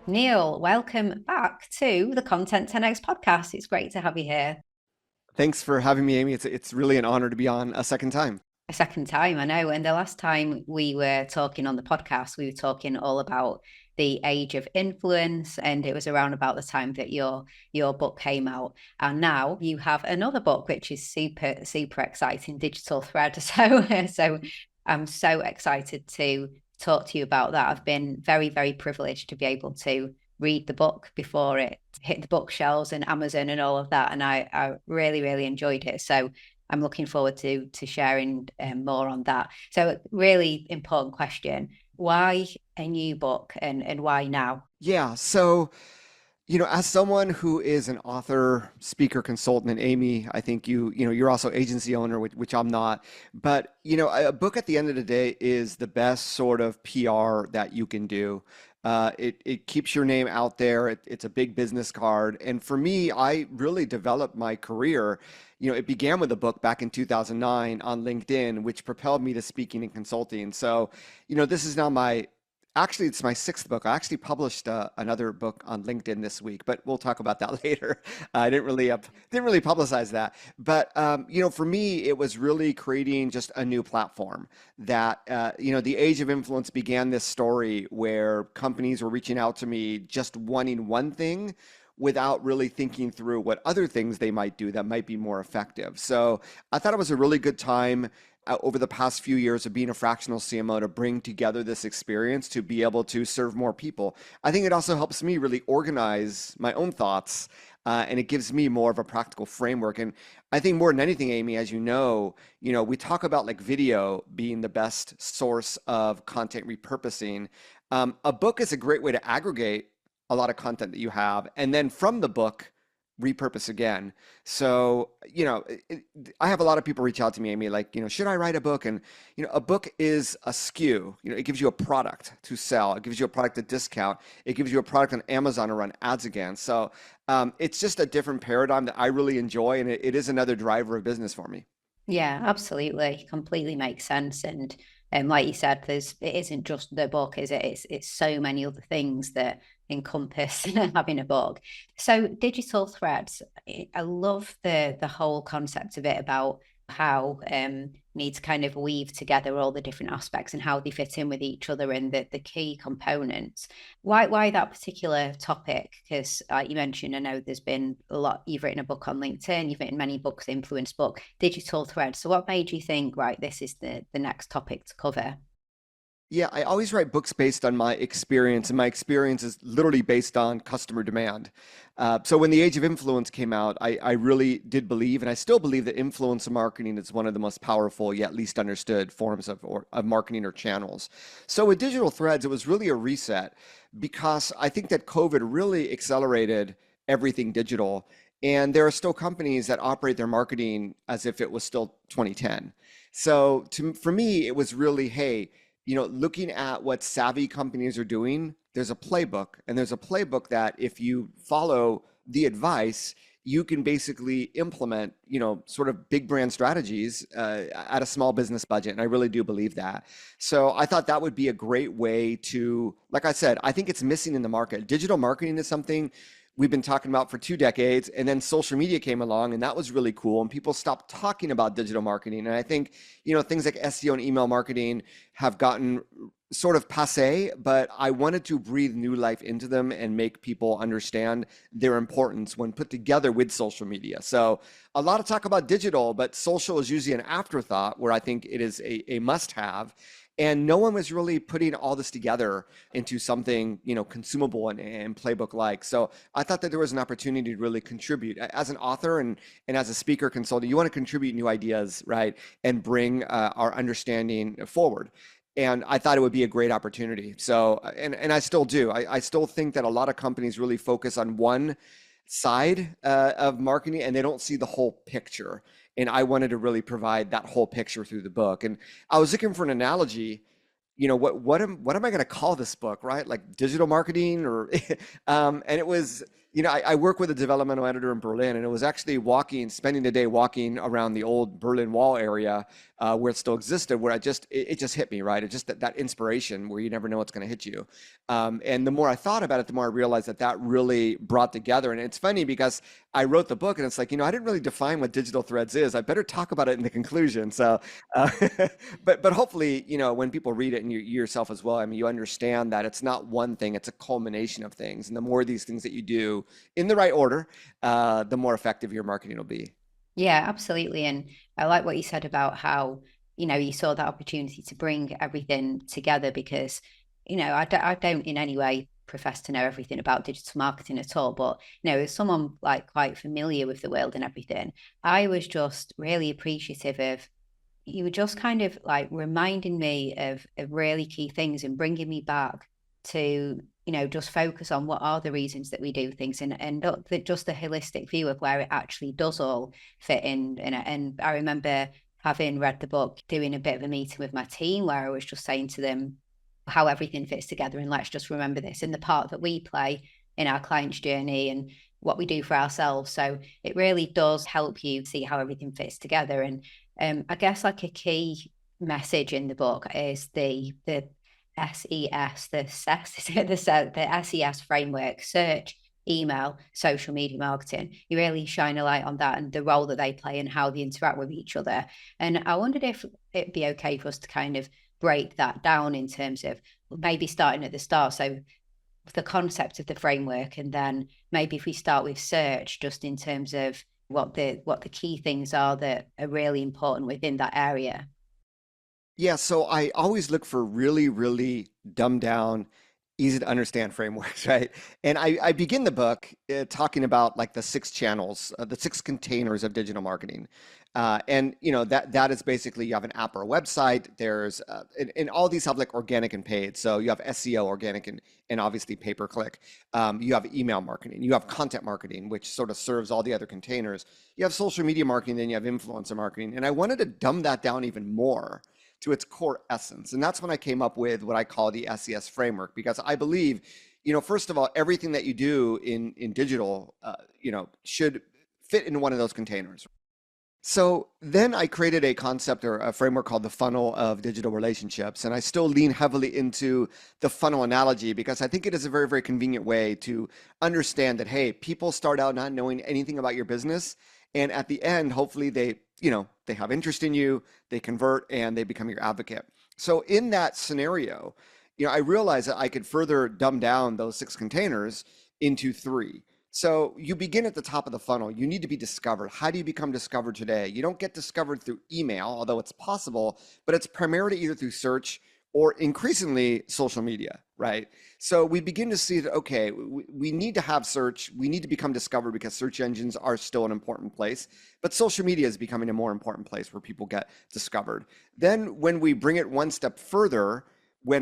Neal, welcome back to the Content 10X podcast. It's great to have you here. Thanks for having me, Amy. It's really an honor to be on a second time. A second time, I know. And the last time we were talking on the podcast, we were talking all about the age of influence, and it was around about the time that your book came out. And now you have another book, which is super exciting, Digital Thread. So I'm so excited to talk to you about that. I've been very privileged to be able to read the book before it hit the bookshelves and Amazon and all of that, and I really enjoyed it. So I'm looking forward to sharing more on that. So, really important question: why a new book, and why now? Yeah, so as someone who is an author, speaker, consultant, and Amy, I think you're also agency owner, which I'm not. But a book at the end of the day is the best sort of PR that you can do. It keeps your name out there. It's a big business card. And for me, I really developed my career. It began with a book back in 2009 on LinkedIn, which propelled me to speaking and consulting. So, this is now actually, it's my sixth book. I actually published another book on LinkedIn this week, but we'll talk about that later. I didn't really publicize that, but for me, it was really creating just a new platform. That the age of influence began this story where companies were reaching out to me just wanting one thing, without really thinking through what other things they might do that might be more effective. So I thought it was a really good time over the past few years of being a fractional CMO to bring together this experience to be able to serve more people. I think it also helps me really organize my own thoughts, and it gives me more of a practical framework. And I think more than anything, Amy, as we talk about like video being the best source of content repurposing. A book is a great way to aggregate a lot of content that you have, and then from the book, repurpose again. So, I have a lot of people reach out to me, Amy, like, should I write a book? And, a book is a SKU. It gives you a product to sell. It gives you a product to discount. It gives you a product on Amazon to run ads against. So, it's just a different paradigm that I really enjoy, and it is another driver of business for me. Yeah, absolutely, completely makes sense. And like you said, it isn't just the book, is it? It's so many other things that encompass having a book. So digital threads, I love the whole concept of it about how need to kind of weave together all the different aspects and how they fit in with each other and the key components. Why that particular topic? Because you mentioned, I know there's been a lot. You've written a book on LinkedIn. You've written many books, influence book, digital threads. So what made you think, right, this is the next topic to cover? Yeah, I always write books based on my experience, and my experience is literally based on customer demand. So when the Age of Influence came out, I really did believe, and I still believe, that influencer marketing is one of the most powerful yet least understood forms of marketing or channels. So with digital threads, it was really a reset because I think that COVID really accelerated everything digital. And there are still companies that operate their marketing as if it was still 2010. So for me, it was really, hey, looking at what savvy companies are doing, there's a playbook, and there's a playbook that if you follow the advice, you can basically implement, sort of big brand strategies at a small business budget. And I really do believe that. So I thought that would be a great way to, like I said, I think it's missing in the market. Digital marketing is something we've been talking about for 2 decades, and then social media came along, and that was really cool, and people stopped talking about digital marketing. And I think things like SEO and email marketing have gotten sort of passe, but I wanted to breathe new life into them and make people understand their importance when put together with social media. So a lot of talk about digital, but social is usually an afterthought, where I think it is a must-have. And no one was really putting all this together into something, consumable and playbook-like. So I thought that there was an opportunity to really contribute as an author and as a speaker consultant. You want to contribute new ideas, right? And bring our understanding forward. And I thought it would be a great opportunity. So, and I still do. I still think that a lot of companies really focus on one side of marketing, and they don't see the whole picture. And I wanted to really provide that whole picture through the book. And I was looking for an analogy. What am I going to call this book, right? Like digital marketing, or and it was I work with a developmental editor in Berlin, and it was actually spending the day walking around the old Berlin Wall area where it still existed, where it just hit me, right? It just that inspiration where you never know what's going to hit you. And the more I thought about it, the more I realized that really brought together. And it's funny because I wrote the book, and it's like, I didn't really define what digital threads is. I better talk about it in the conclusion. So, uh, but hopefully, when people read it and you yourself as well, I mean, you understand that it's not one thing; it's a culmination of things. And the more of these things that you do in the right order, the more effective your marketing will be. Yeah, absolutely. And I like what you said about how, you saw that opportunity to bring everything together because, I don't in any way profess to know everything about digital marketing at all. But, as someone like quite familiar with the world and everything, I was just really appreciative of you were just kind of like reminding me of really key things and bringing me back to just focus on what are the reasons that we do things and not just the holistic view of where it actually does all fit in and I remember having read the book doing a bit of a meeting with my team where I was just saying to them how everything fits together and let's just remember this in the part that we play in our client's journey and what we do for ourselves. So it really does help you see how everything fits together. And I guess like a key message in the book is the SES, the SES, the SES framework: search, email, social media marketing. You really shine a light on that and the role that they play and how they interact with each other. And I wondered if it'd be okay for us to kind of break that down in terms of maybe starting at the start. So the concept of the framework, and then maybe if we start with search, just in terms of what the key things are that are really important within that area. Yeah, so I always look for really, really dumbed down, easy to understand frameworks, right? And I begin the book talking about like the six channels, the six containers of digital marketing. And that is basically you have an app or a website. There's and all these have like organic and paid. So you have SEO, organic and obviously pay per click. You have email marketing. You have content marketing, which sort of serves all the other containers. You have social media marketing, then you have influencer marketing. And I wanted to dumb that down even more to its core essence. And that's when I came up with what I call the SES framework, because I believe, first of all, everything that you do in digital, should fit in one of those containers. So then I created a concept or a framework called the funnel of digital relationships. And I still lean heavily into the funnel analogy because I think it is a very, very convenient way to understand that, hey, people start out not knowing anything about your business. And at the end, hopefully they have interest in you, they convert, and they become your advocate. So in that scenario, I realized that I could further dumb down those six containers into three. So you begin at the top of the funnel. You need to be discovered. How do you become discovered today? You don't get discovered through email, although it's possible, but it's primarily either through search or increasingly social media, right? So we begin to see that, okay, we need to have search. We need to become discovered because search engines are still an important place, but social media is becoming a more important place where people get discovered. Then when we bring it one step further,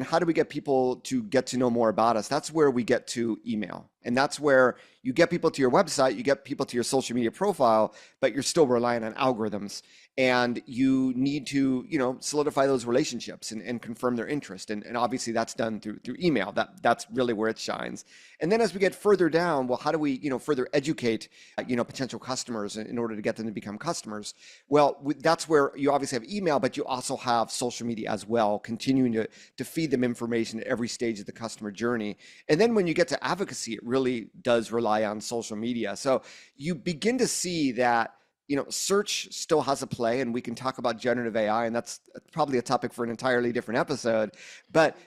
how do we get people to get to know more about us? That's where we get to email. And that's where you get people to your website, you get people to your social media profile, but you're still relying on algorithms. And you need to, solidify those relationships and confirm their interest. And obviously that's done through email. That's really where it shines. And then as we get further down, well, how do we, further educate, potential customers in order to get them to become customers? Well, that's where you obviously have email, but you also have social media as well, continuing to feed them information at every stage of the customer journey. And then when you get to advocacy, it really does rely on social media. So you begin to see that search still has a play, and we can talk about generative AI, and that's probably a topic for an entirely different episode. But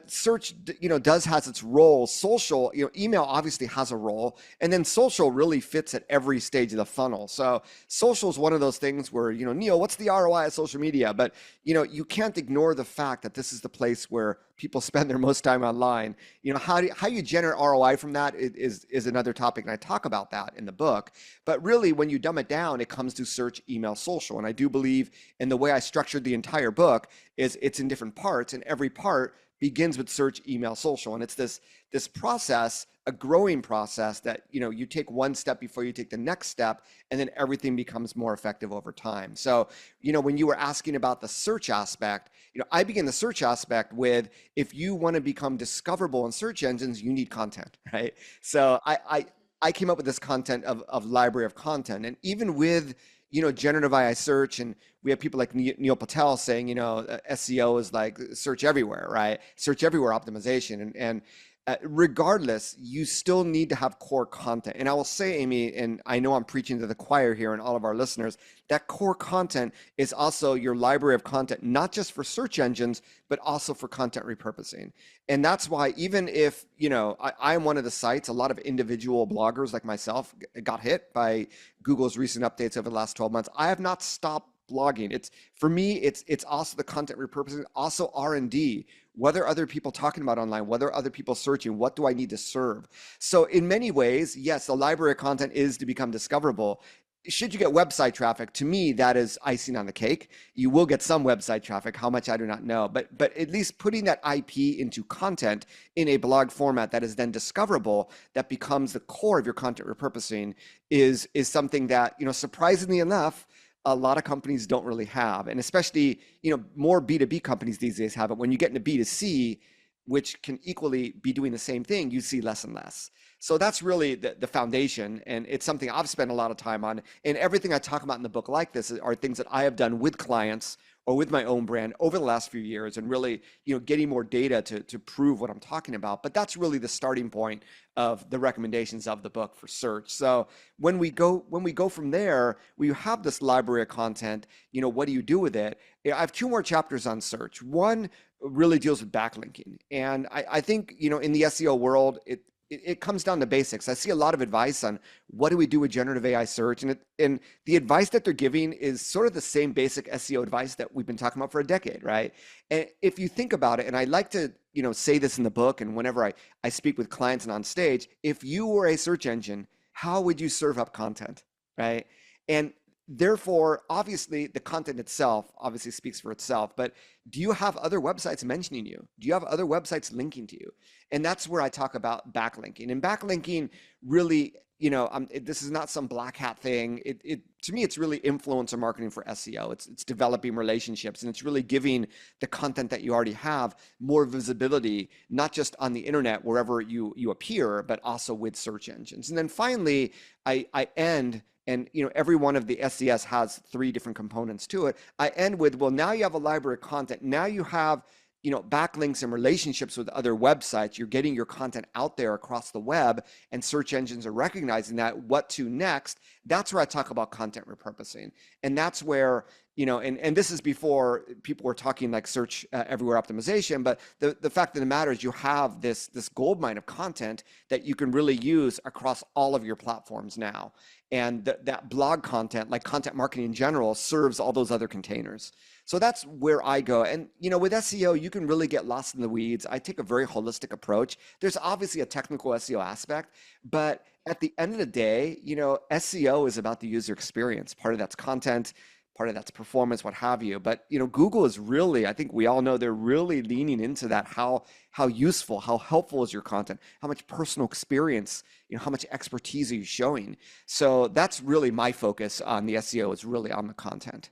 search, does has its role. Social, email obviously has a role, and then social really fits at every stage of the funnel. So social is one of those things where, Neal, what's the ROI of social media? But you can't ignore the fact that this is the place where people spend their most time online. How you generate ROI from that is another topic, and I talk about that in the book. But really, when you dumb it down, it comes to search, email, social. And I do believe in the way I structured the entire book is it's in different parts, and every part begins with search, email, social. And it's this process, a growing process that, you take one step before you take the next step, and then everything becomes more effective over time. So, when you were asking about the search aspect, I begin the search aspect with, if you want to become discoverable in search engines, you need content, right? So I came up with this content of library of content. And even with, generative AI search, and we have people like Neil Patel saying, SEO is like search everywhere, right? Search everywhere optimization. And regardless, you still need to have core content. And I will say, Amy, and I know I'm preaching to the choir here and all of our listeners, that core content is also your library of content, not just for search engines, but also for content repurposing. And that's why, even if, I'm one of the sites, a lot of individual bloggers like myself got hit by Google's recent updates over the last 12 months. I have not stopped blogging. It's for me, it's also the content repurposing, also R&D. What are other people talking about online? What are other people searching? What do I need to serve? So in many ways, yes, the library of content is to become discoverable. Should you get website traffic, to me, that is icing on the cake. You will get some website traffic, how much I do not know, but at least putting that IP into content in a blog format that is then discoverable, that becomes the core of your content repurposing, is something that, surprisingly enough, a lot of companies don't really have. And especially, more B2B companies these days have it. When you get into B2C, which can equally be doing the same thing, you see less and less. So that's really the foundation. And it's something I've spent a lot of time on. And everything I talk about in the book like this are things that I have done with clients or with my own brand over the last few years, and really, getting more data to prove what I'm talking about. But that's really the starting point of the recommendations of the book for search. So when we go from there, we have this library of content. What do you do with it? I have two more chapters on search. One really deals with backlinking, and I think, in the SEO world, it comes down to basics. I see a lot of advice on what do we do with generative AI search, and the advice that they're giving is sort of the same basic SEO advice that we've been talking about for a decade, right? And if you think about it, and I like to, say this in the book, and whenever I speak with clients and on stage, if you were a search engine, how would you serve up content, right? And therefore, obviously, the content itself obviously speaks for itself, but do you have other websites mentioning you? Do you have other websites linking to you? And that's where I talk about backlinking. And backlinking really, this is not some black hat thing. To me, it's really influencer marketing for SEO. It's developing relationships, and it's really giving the content that you already have more visibility, not just on the internet wherever you appear, but also with search engines. And then finally, I end. And every one of the SES has three different components to it. I end with, well, now you have a library of content. Now you have backlinks and relationships with other websites. You're getting your content out there across the web, and search engines are recognizing that. What to next? That's where I talk about content repurposing. And that's where, and this is before people were talking like search everywhere optimization, but the fact of the matter is you have this goldmine of content that you can really use across all of your platforms now. And that blog content, like content marketing in general, serves all those other containers. So that's where I go. And, with SEO, you can really get lost in the weeds. I take a very holistic approach. There's obviously a technical SEO aspect, but at the end of the day, SEO is about the user experience. Part of that's content, part of that's performance, what have you. But, Google is really, I think we all know, they're really leaning into that. How useful, how helpful is your content? How much personal experience, how much expertise are you showing? So that's really my focus on the SEO, is really on the content.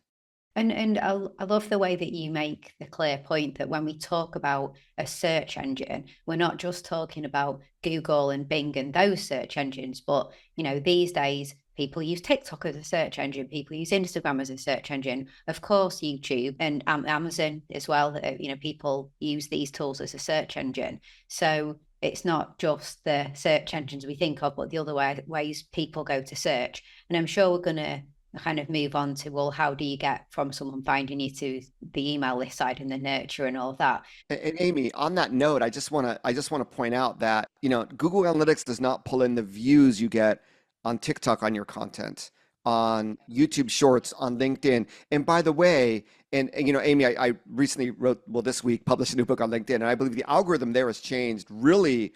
And I love the way that you make the clear point that when we talk about a search engine, we're not just talking about Google and Bing and those search engines, but these days people use TikTok as a search engine, people use Instagram as a search engine, of course YouTube and Amazon as well. People use these tools as a search engine. So it's not just the search engines we think of, but the other ways people go to search. And I'm sure we're going to kind of move on to, well, how do you get from someone finding you to the email list side and the nurture and all of that? And Amy, on that note, I just want to point out that, Google Analytics does not pull in the views you get on TikTok on your content, on YouTube Shorts, on LinkedIn. And by the way, and Amy, I recently wrote, well, this week published a new book on LinkedIn, and I believe the algorithm there has changed really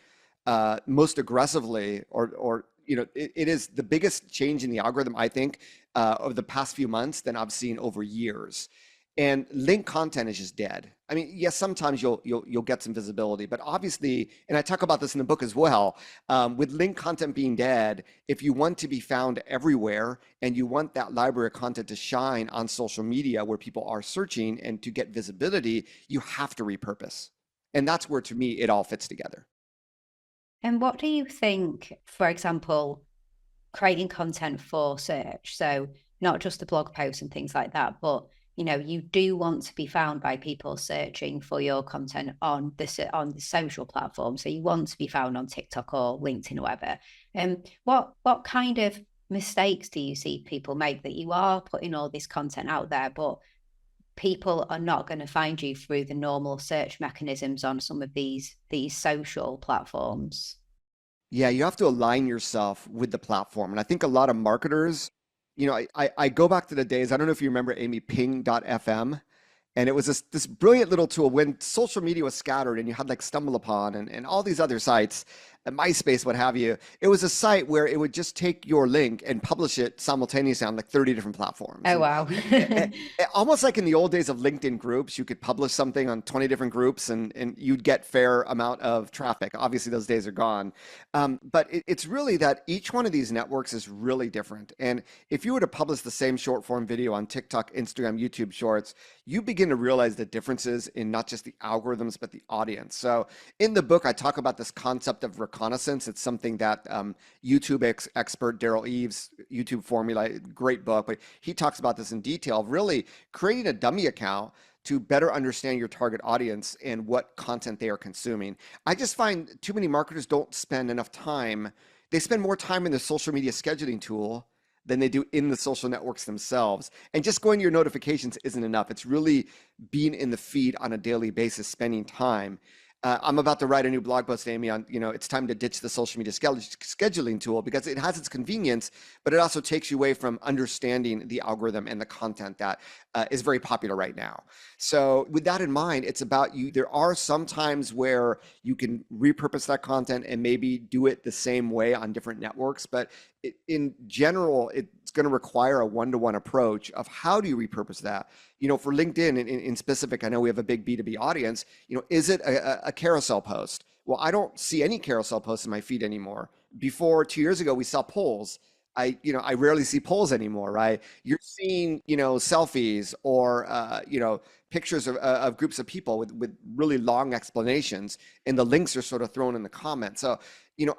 most aggressively, or it is the biggest change in the algorithm, I think, over the past few months than I've seen over years. And link content is just dead. I mean, yes, sometimes you'll get some visibility, but obviously, and I talk about this in the book as well, with link content being dead, if you want to be found everywhere and you want that library of content to shine on social media where people are searching and to get visibility, you have to repurpose. And that's where, to me, it all fits together. And what do you think, for example, creating content for search? So not just the blog posts and things like that, but you do want to be found by people searching for your content on the social platform. So you want to be found on TikTok or LinkedIn or whatever. What kind of mistakes do you see people make that you are putting all this content out there, but people are not going to find you through the normal search mechanisms on some of these social platforms? Yeah, you have to align yourself with the platform. And I think a lot of marketers, I go back to the days, I don't know if you remember Amy, ping.fm. And it was this brilliant little tool when social media was scattered and you had like StumbleUpon and all these other sites, MySpace, what have you. It was a site where it would just take your link and publish it simultaneously on like 30 different platforms. Oh, And wow. almost like in the old days of LinkedIn groups, you could publish something on 20 different groups and you'd get fair amount of traffic. Obviously, those days are gone. But it's really that each one of these networks is really different. And if you were to publish the same short form video on TikTok, Instagram, YouTube Shorts, you begin to realize the differences in not just the algorithms, but the audience. So in the book, I talk about this concept of reconnaissance. It's something that YouTube expert Daryl Eves, YouTube Formula, great book, but he talks about this in detail, really creating a dummy account to better understand your target audience and what content they are consuming. I just find too many marketers don't spend enough time. They spend more time in the social media scheduling tool than they do in the social networks themselves. And just going to your notifications isn't enough. It's really being in the feed on a daily basis, spending time. I'm about to write a new blog post, Amy, on, it's time to ditch the social media scheduling tool because it has its convenience, but it also takes you away from understanding the algorithm and the content that is very popular right now. So with that in mind, it's about you. There are some times where you can repurpose that content and maybe do it the same way on different networks, but in general, it's going to require a one-to-one approach of how do you repurpose that? For LinkedIn in specific, I know we have a big B2B audience. Is it a carousel post? Well, I don't see any carousel posts in my feed anymore. Before 2 years ago, we saw polls. I rarely see polls anymore, right? You're seeing, selfies or, pictures of groups of people with really long explanations, and the links are sort of thrown in the comments. So,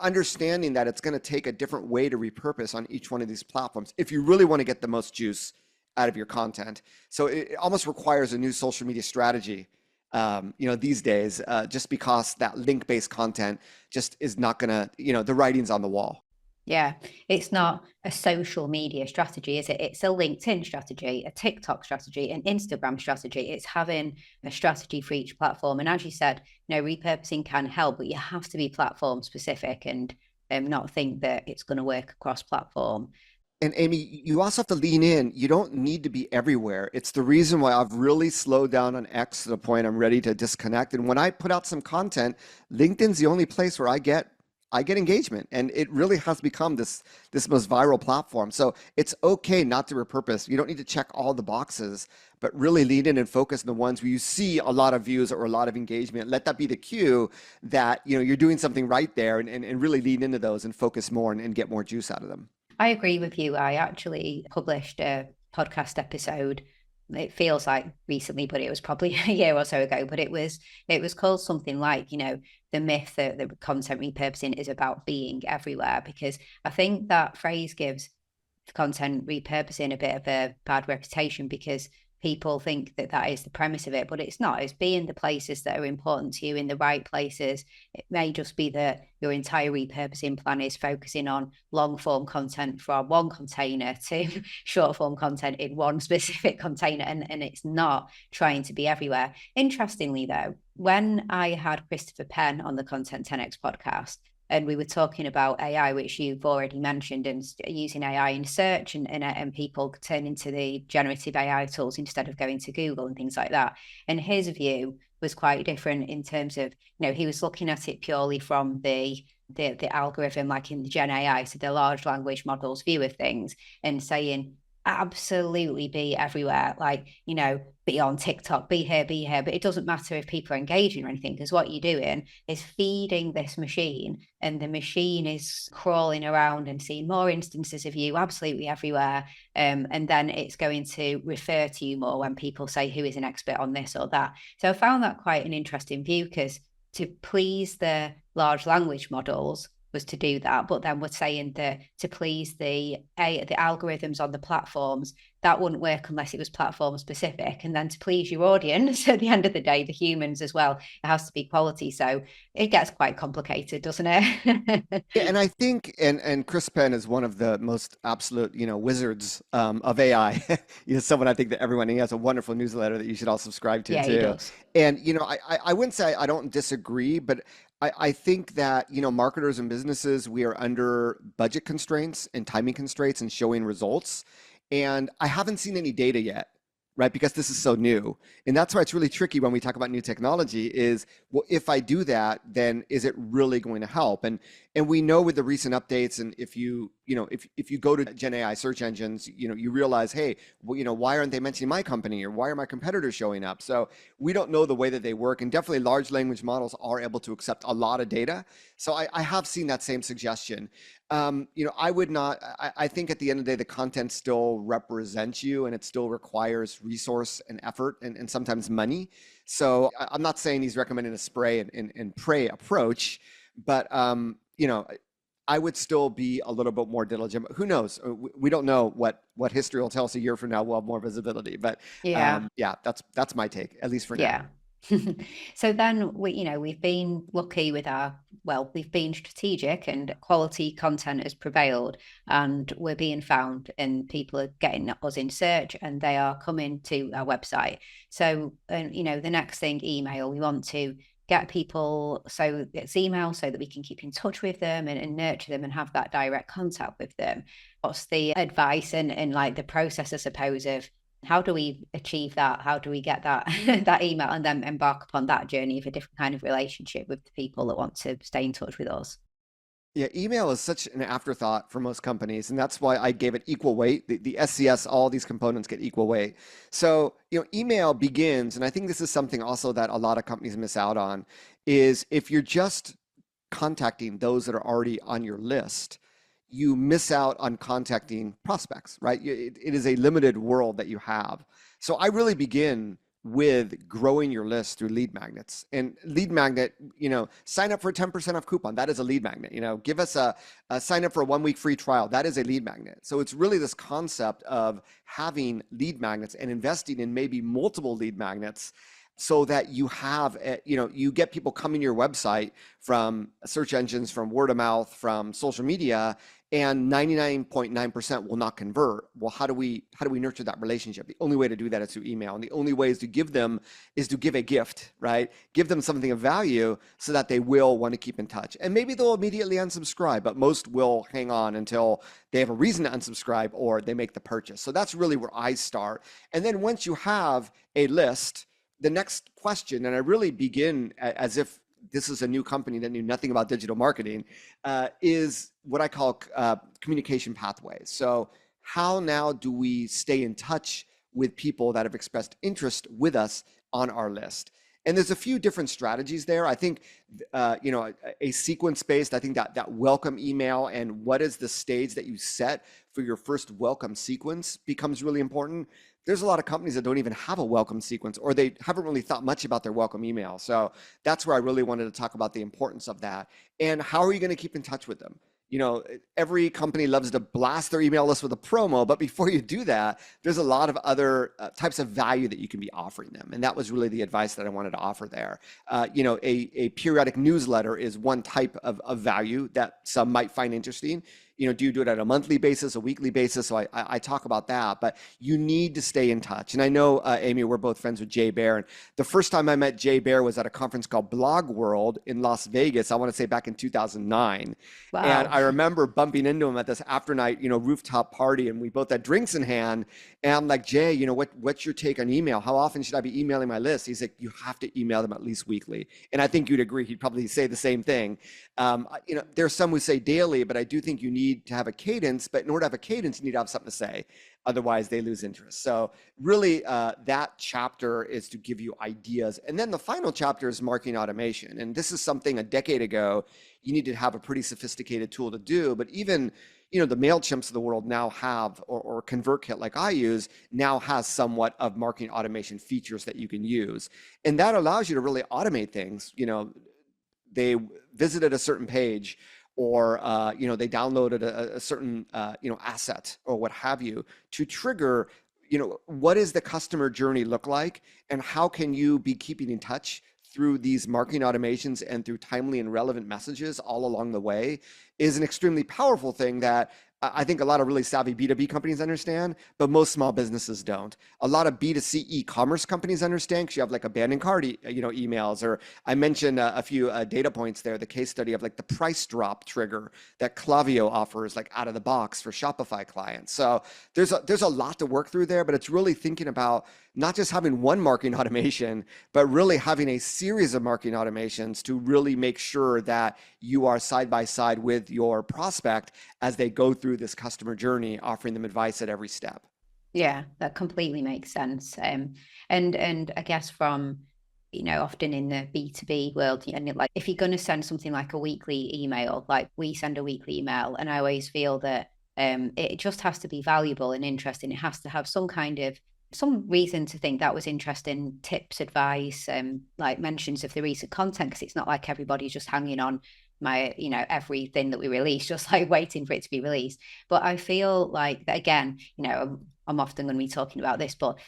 understanding that it's going to take a different way to repurpose on each one of these platforms if you really want to get the most juice out of your content. So it almost requires a new social media strategy, these days, just because that link-based content just is not going to, the writing's on the wall. Yeah, it's not a social media strategy, is it? It's a LinkedIn strategy, a TikTok strategy, an Instagram strategy. It's having a strategy for each platform. And as you said, repurposing can help, but you have to be platform specific and not think that it's going to work across platform. And Amy, you also have to lean in. You don't need to be everywhere. It's the reason why I've really slowed down on X to the point I'm ready to disconnect. And when I put out some content, LinkedIn's the only place where I get engagement, and it really has become this most viral platform. So it's okay not to repurpose. You don't need to check all the boxes, but really lean in and focus on the ones where you see a lot of views or a lot of engagement. Let that be the cue that you're doing something right there, and really lean into those and focus more and get more juice out of them. I agree with you. I actually published a podcast episode. It feels like recently, but it was probably a year or so ago. But it was called something like, the myth that the content repurposing is about being everywhere, because I think that phrase gives content repurposing a bit of a bad reputation because people think that that is the premise of it, but it's not. It's being the places that are important to you in the right places. It may just be that your entire repurposing plan is focusing on long form content from one container to short form content in one specific container, and it's not trying to be everywhere. Interestingly, though, when I had Christopher Penn on the Content 10X podcast, and we were talking about AI, which you've already mentioned, and using AI in search and people turning to the generative AI tools instead of going to Google and things like that. And his view was quite different in terms of, he was looking at it purely from the algorithm, like in the Gen AI, so the large language models view of things, and saying, absolutely be everywhere, like, be on TikTok, be here, but it doesn't matter if people are engaging or anything, because what you're doing is feeding this machine, and the machine is crawling around and seeing more instances of you absolutely everywhere, and then it's going to refer to you more when people say who is an expert on this or that. So I found that quite an interesting view, because to please the large language models was to do that, but then we're saying that to please the algorithms on the platforms, that wouldn't work unless it was platform specific. And then to please your audience, at the end of the day, the humans as well, it has to be quality. So it gets quite complicated, doesn't it? Yeah, and I think, and Chris Penn is one of the most absolute, wizards of AI. Someone I think that everyone, he has a wonderful newsletter that you should all subscribe to Yeah, he too. does. And I wouldn't say I don't disagree, but I think that marketers and businesses, we are under budget constraints and timing constraints and showing results. And I haven't seen any data yet, right? Because this is so new. And that's why it's really tricky when we talk about new technology is, well, if I do that, then is it really going to help? And we know with the recent updates, and if if you go to Gen AI search engines, you realize, hey, well, why aren't they mentioning my company, or why are my competitors showing up? So we don't know the way that they work, and definitely large language models are able to accept a lot of data. So I have seen that same suggestion. I would not, I think at the end of the day, the content still represents you, and it still requires resource and effort and sometimes money. So I'm not saying he's recommending a spray and pray approach, but I would still be a little bit more diligent. Who knows? We don't know what history will tell us a year from now. We'll have more visibility, but Yeah. yeah, that's my take, at least for now. Yeah. So then we've been lucky with we've been strategic and quality content has prevailed and we're being found and people are getting us in search and they are coming to our website. So, the next thing, email, we want to get people, so it's email so that we can keep in touch with them and nurture them and have that direct contact with them. What's the advice and like the process, I suppose, of how do we achieve that? How do we get that that email and then embark upon that journey of a different kind of relationship with the people that want to stay in touch with us? Yeah, email is such an afterthought for most companies, and that's why I gave it equal weight. The SCS, all these components get equal weight. So, email begins, and I think this is something also that a lot of companies miss out on, is if you're just contacting those that are already on your list, you miss out on contacting prospects, right? It is a limited world that you have. So I really begin with growing your list through lead magnets. And lead magnet, sign up for a 10% off coupon. That is a lead magnet. Give us a sign up for a 1 week free trial. That is a lead magnet. So it's really this concept of having lead magnets and investing in maybe multiple lead magnets so that you have, you get people coming to your website from search engines, from word of mouth, from social media, and 99.9% will not convert. Well, how do we nurture that relationship? The only way to do that is through email, and the only way is to give a gift, right? Give them something of value so that they will want to keep in touch. And maybe they'll immediately unsubscribe, but most will hang on until they have a reason to unsubscribe or they make the purchase. So that's really where I start. And then once you have a list, the next question, and I really begin as if this is a new company that knew nothing about digital marketing, is what I call communication pathways. So how now do we stay in touch with people that have expressed interest with us on our list? And there's a few different strategies there. I think, a sequence-based, I think that welcome email and what is the stage that you set for your first welcome sequence becomes really important. There's a lot of companies that don't even have a welcome sequence, or they haven't really thought much about their welcome email. So that's where I really wanted to talk about the importance of that. And how are you going to keep in touch with them? Every company loves to blast their email list with a promo, but before you do that, there's a lot of other types of value that you can be offering them. And that was really the advice that I wanted to offer there. A periodic newsletter is one type of value that some might find interesting. Do you do it at a monthly basis, a weekly basis? So I talk about that, but you need to stay in touch. And I know, Amy, we're both friends with Jay Baer. And the first time I met Jay Baer was at a conference called Blog World in Las Vegas. I want to say back in 2009. Wow. And I remember bumping into him at this after night, rooftop party, and we both had drinks in hand. And I'm like, Jay, what's your take on email? How often should I be emailing my list? He's like, you have to email them at least weekly. And I think you'd agree. He'd probably say the same thing. There's some who say daily, but I do think you need to have a cadence. But in order to have a cadence, you need to have something to say. Otherwise, they lose interest. So really, that chapter is to give you ideas. And then the final chapter is marketing automation. And this is something a decade ago, you need to have a pretty sophisticated tool to do. But even the MailChimps of the world now have, or ConvertKit like I use, now has somewhat of marketing automation features that you can use. And that allows you to really automate things, they visited a certain page, or they downloaded a certain asset or what have you, to trigger, what does the customer journey look like, and how can you be keeping in touch through these marketing automations and through timely and relevant messages all along the way, is an extremely powerful thing that I think a lot of really savvy B2B companies understand, but most small businesses don't. A lot of B2C e-commerce companies understand, because you have like abandoned cart, emails, or I mentioned a few data points there, the case study of like the price drop trigger that Klaviyo offers like out of the box for Shopify clients. So there's a lot to work through there, but it's really thinking about not just having one marketing automation, but really having a series of marketing automations to really make sure that you are side by side with your prospect as they go through this customer journey, offering them advice at every step. Yeah, that completely makes sense. And I guess from, often in the B2B world, and like if you're going to send something like a weekly email, like we send a weekly email, and I always feel that it just has to be valuable and interesting. It has to have some reason to think that was interesting, tips, advice, like mentions of the recent content, because it's not like everybody's just hanging on my, everything that we release, just like waiting for it to be released. But I feel like that again, I'm often going to be talking about this, but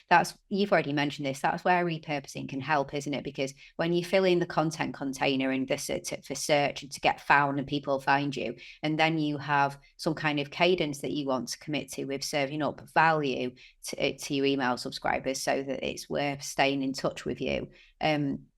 you've already mentioned this. That's where repurposing can help, isn't it? Because when you fill in the content container and this for search and to get found and people find you, and then you have some kind of cadence that you want to commit to with serving up value to your email subscribers, so that it's worth staying in touch with you.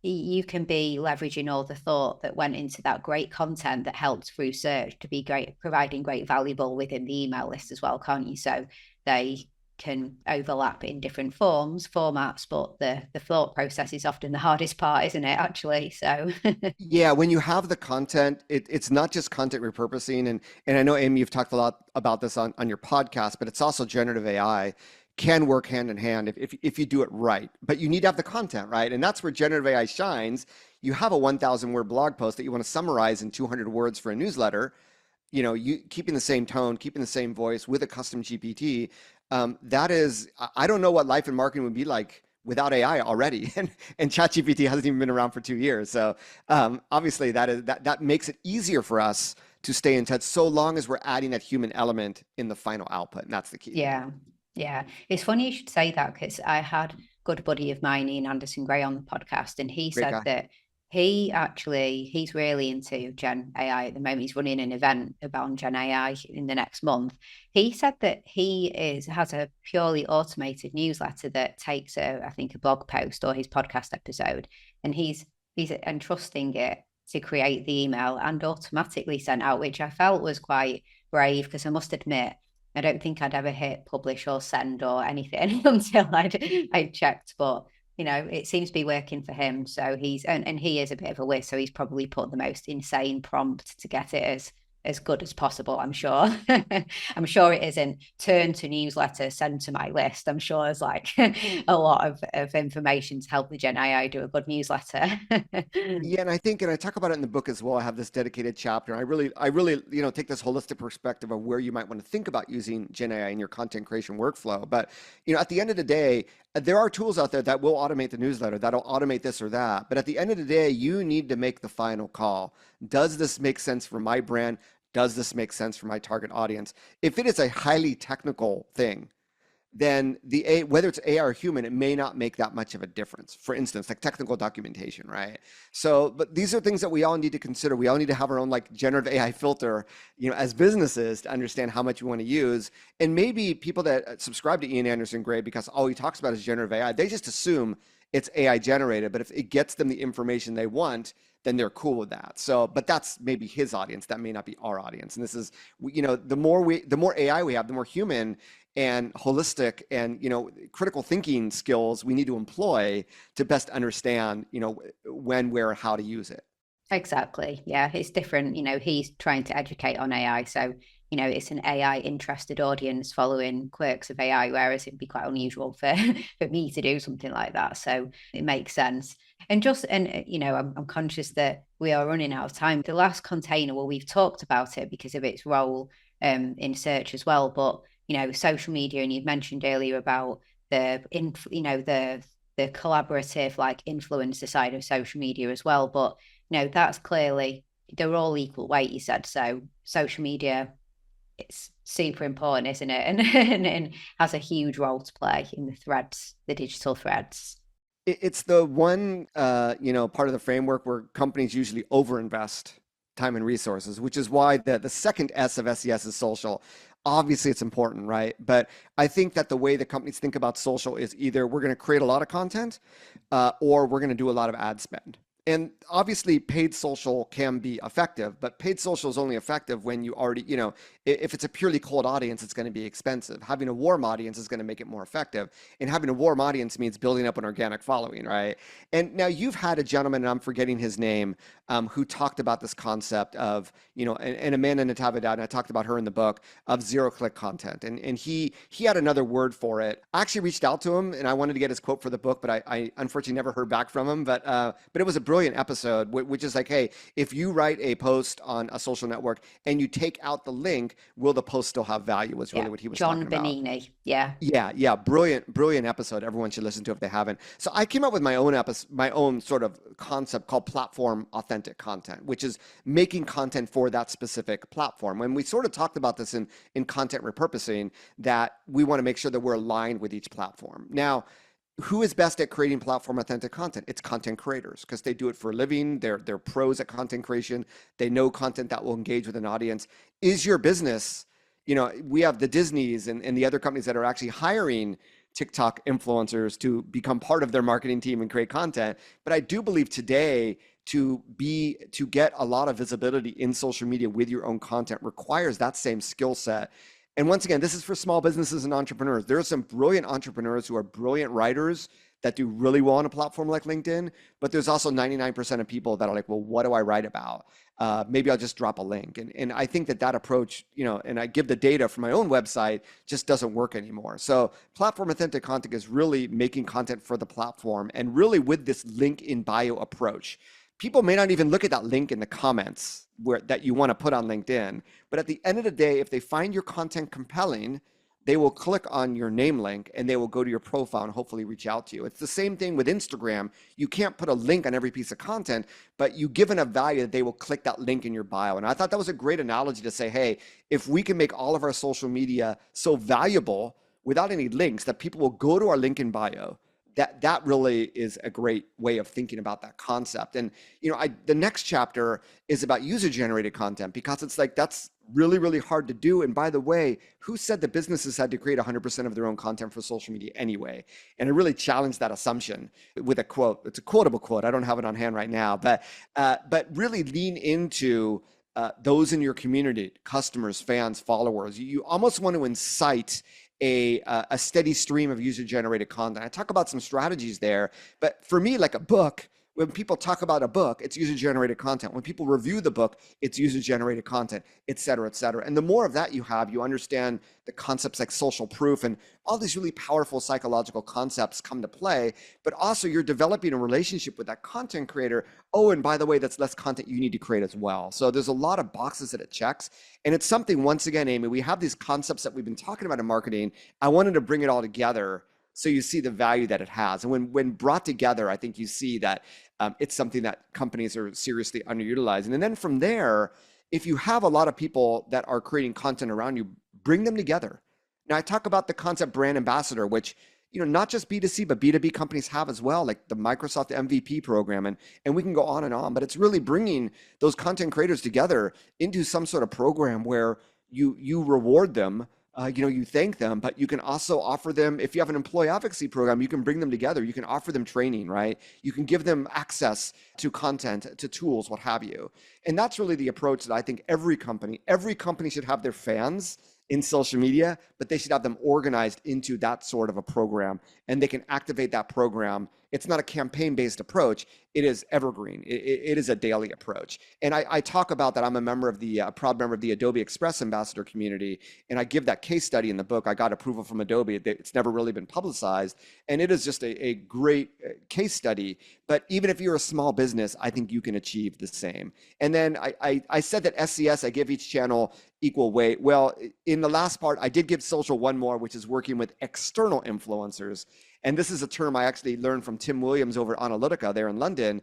You can be leveraging all the thought that went into that great content that helped through search to be great, providing great valuable within the email list as well, can't you? So they can overlap in different formats, but the thought process is often the hardest part, isn't it, actually? So yeah, when you have the content, it's not just content repurposing, and I know, Amy, you've talked a lot about this on your podcast, but it's also generative AI can work hand in hand if you do it right. But you need to have the content, right? And that's where generative AI shines. You have a 1,000 word blog post that you want to summarize in 200 words for a newsletter, you keeping the same tone, keeping the same voice with a custom GPT. That is, I don't know what life in marketing would be like without AI already, and ChatGPT hasn't even been around for 2 years. So obviously that makes it easier for us to stay in touch, so long as we're adding that human element in the final output, and that's the key. yeah, yeah. It's funny you should say that, because I had a good buddy of mine, Ian Anderson Gray, on the podcast, and he Great said guy. that he's really into Gen AI at the moment. He's running an event about Gen AI in the next month. He said that has a purely automated newsletter that takes I think a blog post or his podcast episode, and he's entrusting it to create the email and automatically sent out, which I felt was quite brave, because I must admit, I don't think I'd ever hit publish or send or anything until I'd checked. But it seems to be working for him. So and he is a bit of a whiz, so he's probably put the most insane prompt to get it as good as possible, I'm sure. I'm sure it isn't turn to newsletter, send to my list. I'm sure there's like a lot of information to help the Gen AI do a good newsletter. Yeah, and I talk about it in the book as well. I have this dedicated chapter. I really, take this holistic perspective of where you might want to think about using Gen AI in your content creation workflow. But, at the end of the day, there are tools out there that will automate the newsletter, that'll automate this or that. But at the end of the day, you need to make the final call. Does this make sense for my brand? Does this make sense for my target audience? If it is a highly technical thing, then whether it's AI or human, it may not make that much of a difference. For instance, like technical documentation, right? So, but these are things that we all need to consider. We all need to have our own like generative AI filter, as businesses, to understand how much we want to use. And maybe people that subscribe to Ian Anderson Gray because all he talks about is generative AI, they just assume it's AI generated. But if it gets them the information they want, then they're cool with that. So, but that's maybe his audience. That may not be our audience. And this is, the more AI we have, the more human and holistic and critical thinking skills we need to employ to best understand when, where, how to use it. Exactly. Yeah, it's different. He's trying to educate on AI. So, it's an AI interested audience following quirks of AI, whereas it'd be quite unusual for, for me to do something like that. So it makes sense. I'm conscious that we are running out of time. The last container, well, we've talked about it because of its role in search as well. But, social media, and you've mentioned earlier about the collaborative, like influencer side of social media as well. But no, that's clearly, they're all equal weight, you said. So social media, it's super important, isn't it? And has a huge role to play in the threads, the digital threads. It's the one, part of the framework where companies usually overinvest time and resources, which is why the second S of SES is social. Obviously, it's important, right? But I think that the way that companies think about social is either we're going to create a lot of content, or we're going to do a lot of ad spend. And obviously, paid social can be effective, but paid social is only effective when you already, if it's a purely cold audience, it's going to be expensive. Having a warm audience is going to make it more effective. And having a warm audience means building up an organic following, right? And now you've had a gentleman, and I'm forgetting his name, who talked about this concept of, and Amanda Natavidad, and I talked about her in the book, of zero-click content. And he had another word for it. I actually reached out to him, and I wanted to get his quote for the book, but I unfortunately never heard back from him. But it was a brilliant episode, which is like, hey, if you write a post on a social network and you take out the link, will the post still have value? Was really Yeah. what he was John talking about. Benini. Yeah. Yeah, brilliant episode. Everyone should listen to if they haven't. So I came up with my own sort of concept called platform authentic content, which is making content for that specific platform. When we sort of talked about this in content repurposing, that we want to make sure that we're aligned with each platform. Now, who is best at creating platform authentic content? It's content creators, because they do it for a living. They're pros at content creation. They know content that will engage with an audience. Is your business, we have the Disneys and the other companies that are actually hiring TikTok influencers to become part of their marketing team and create content. But I do believe today to get a lot of visibility in social media with your own content requires that same skill set. And once again, this is for small businesses and entrepreneurs. There are some brilliant entrepreneurs who are brilliant writers that do really well on a platform like LinkedIn, but there's also 99% of people that are like, well, what do I write about? Maybe I'll just drop a link. And I think that approach, and I give the data from my own website, just doesn't work anymore. So platform authentic content is really making content for the platform, and really with this link in bio approach. People may not even look at that link in the comments that you want to put on LinkedIn, but at the end of the day, if they find your content compelling, they will click on your name link and they will go to your profile and hopefully reach out to you. It's the same thing with Instagram. You can't put a link on every piece of content, but you give enough value that they will click that link in your bio. And I thought that was a great analogy to say, hey, if we can make all of our social media so valuable without any links that people will go to our link in bio, that really is a great way of thinking about that concept. And the next chapter is about user-generated content, because it's like that's really, really hard to do. And by the way, who said that businesses had to create 100% of their own content for social media anyway? And I really challenged that assumption with a quote. It's a quotable quote. I don't have it on hand right now, but really lean into those in your community, customers, fans, followers. You almost want to incite a steady stream of user-generated content. I talk about some strategies there, but for me, like a book, when people talk about a book, it's user-generated content. When people review the book, it's user-generated content, et cetera, et cetera. And the more of that you have, you understand the concepts like social proof and all these really powerful psychological concepts come to play, but also you're developing a relationship with that content creator. Oh, and by the way, that's less content you need to create as well. So there's a lot of boxes that it checks. And it's something, once again, Amy, we have these concepts that we've been talking about in marketing. I wanted to bring it all together so you see the value that it has. And when brought together, I think you see that it's something that companies are seriously underutilizing. And then from there, if you have a lot of people that are creating content around you, bring them together. Now, I talk about the concept brand ambassador, which, not just B2C, but B2B companies have as well, like the Microsoft MVP program, and we can go on and on. But it's really bringing those content creators together into some sort of program where you reward them. You thank them, but you can also offer them, if you have an employee advocacy program, you can bring them together. You can offer them training, right? You can give them access to content, to tools, what have you. And that's really the approach that I think every company should have their fans in social media, but they should have them organized into that sort of a program, and they can activate that program. It's not a campaign-based approach. It is evergreen. It is a daily approach. And I talk about that. I'm a proud member of the Adobe Express Ambassador community, and I give that case study in the book. I got approval from Adobe. It's never really been publicized, and it is just a great case study. But even if you're a small business, I think you can achieve the same. And then I said that SCS, I give each channel equal weight. Well, in the last part, I did give social one more, which is working with external influencers. And this is a term I actually learned from Tim Williams over at Analytica there in London,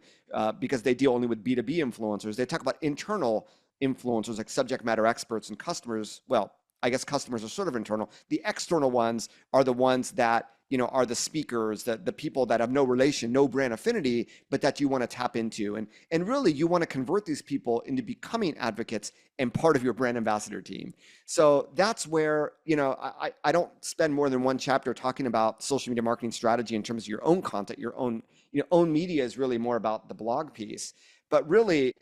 because they deal only with B2B influencers. They talk about internal influencers like subject matter experts and customers. Well, I guess customers are sort of internal. The external ones are the ones that, are the speakers, the people that have no relation, no brand affinity, but that you want to tap into. And really you want to convert these people into becoming advocates and part of your brand ambassador team. So that's where, I don't spend more than one chapter talking about social media marketing strategy in terms of your own content, your own media is really more about the blog piece. But really,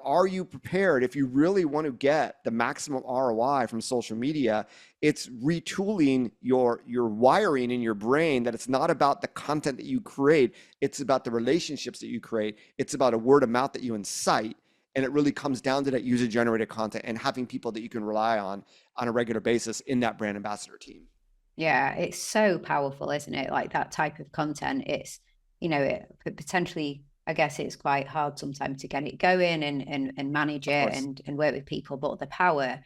are you prepared if you really want to get the maximum ROI from social media? It's retooling your wiring in your brain, that it's not about the content that you create, it's about the relationships that you create. It's about a word of mouth that you incite. And it really comes down to that user generated content and having people that you can rely on a regular basis in that brand ambassador team. Yeah, it's so powerful, isn't it? Like that type of content, it's, it potentially, I guess it's quite hard sometimes to get it going and manage it and work with people, but the power,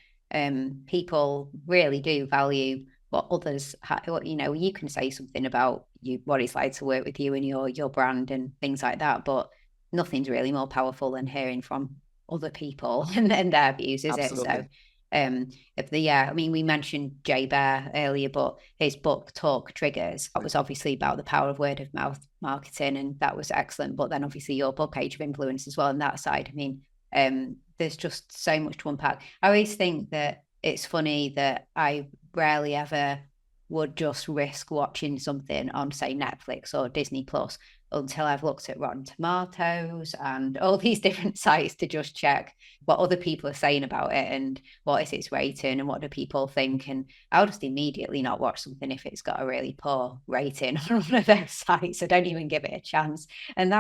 people really do value what others you can say something about what it's like to work with you and your brand and things like that, but nothing's really more powerful than hearing from other people and their views, is it? So I mean, we mentioned Jay Bear earlier, but his book Talk Triggers, that was obviously about the power of word of mouth marketing, and that was excellent. But then obviously your book Age of Influence as well on that side. I mean, there's just so much to unpack. I always think that it's funny that I rarely ever would just risk watching something on, say, Netflix or Disney Plus until I've looked at Rotten Tomatoes and all these different sites to just check what other people are saying about it and what is its rating and what do people think. And I'll just immediately not watch something if it's got a really poor rating on one of those sites. I don't even give it a chance. And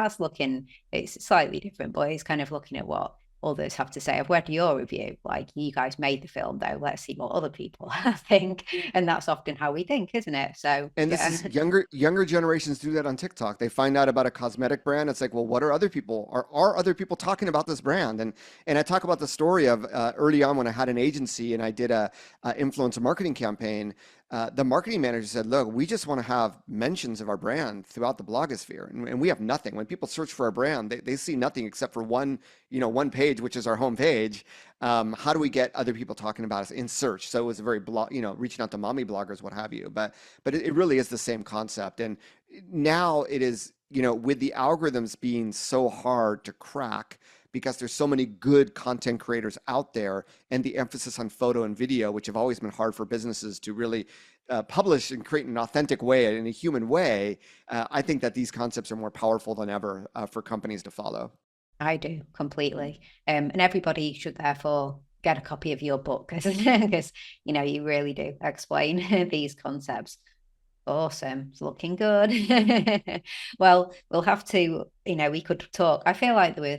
it's slightly different, but it's kind of looking at what others have to say. I've read your review, like, you guys made the film though, let's see what other people think. And that's often how we think, isn't it? So, and this is younger generations do that on TikTok. They find out about a cosmetic brand, it's like, well, what are other people, are other people talking about this brand? And I talk about the story of early on when I had an agency and I did a influencer marketing campaign. The marketing manager said, look, we just want to have mentions of our brand throughout the blogosphere. And we have nothing. When people search for our brand, they see nothing except for one page, which is our home page. How do we get other people talking about us in search? So it was a very, reaching out to mommy bloggers, what have you. But it really is the same concept. And now it is, with the algorithms being so hard to crack, because there's so many good content creators out there, and the emphasis on photo and video, which have always been hard for businesses to really publish and create in an authentic way, in a human way. I think that these concepts are more powerful than ever for companies to follow. I do completely. And everybody should therefore get a copy of your book because you really do explain these concepts. Awesome. It's looking good. Well, we'll have to, we could talk. I feel like there were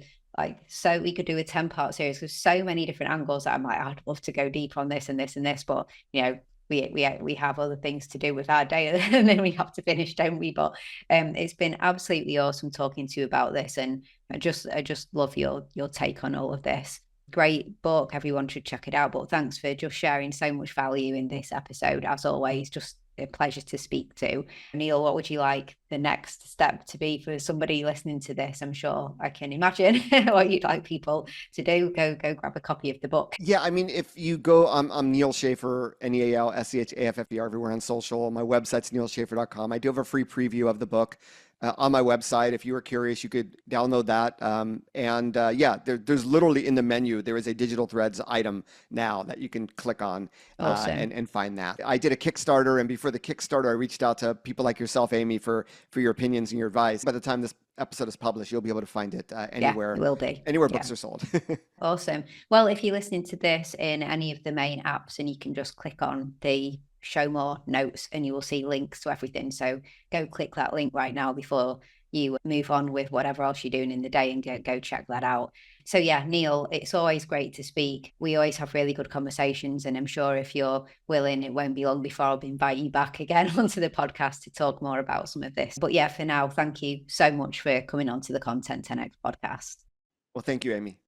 we could do a 10-part series with so many different angles that I'm like, I'd love to go deep on this and this and this, but we have other things to do with our day and then we have to finish, don't we? But it's been absolutely awesome talking to you about this, and I just love your take on all of this. Great book, everyone should check it out. But thanks for just sharing so much value in this episode, as always. Just a pleasure to speak to. Neal, what would you like the next step to be for somebody listening to this? I'm sure I can imagine what you'd like people to do. Go grab a copy of the book. Yeah, I mean, if you go, I'm Neal Schaffer, NealSchaffer, everywhere on social. My website's nealschaffer.com. I do have a free preview of the book on my website. If you were curious, you could download that. There's literally in the menu, there is a digital threads item now that you can click on Awesome. and find that. I did a Kickstarter, and before the Kickstarter, I reached out to people like yourself, Amy, for your opinions and your advice. By the time this episode is published, you'll be able to find it anywhere. Yeah, it will be. Anywhere books are sold. Awesome. Well, if you're listening to this in any of the main apps, and you can just click on the show more notes and you will see links to everything. So go click that link right now before you move on with whatever else you're doing in the day, and go check that out. So yeah, Neal, it's always great to speak. We always have really good conversations, and I'm sure if you're willing, it won't be long before I'll invite you back again onto the podcast to talk more about some of this. But yeah, for now, thank you so much for coming on to the Content 10X podcast. Well, thank you, Amy.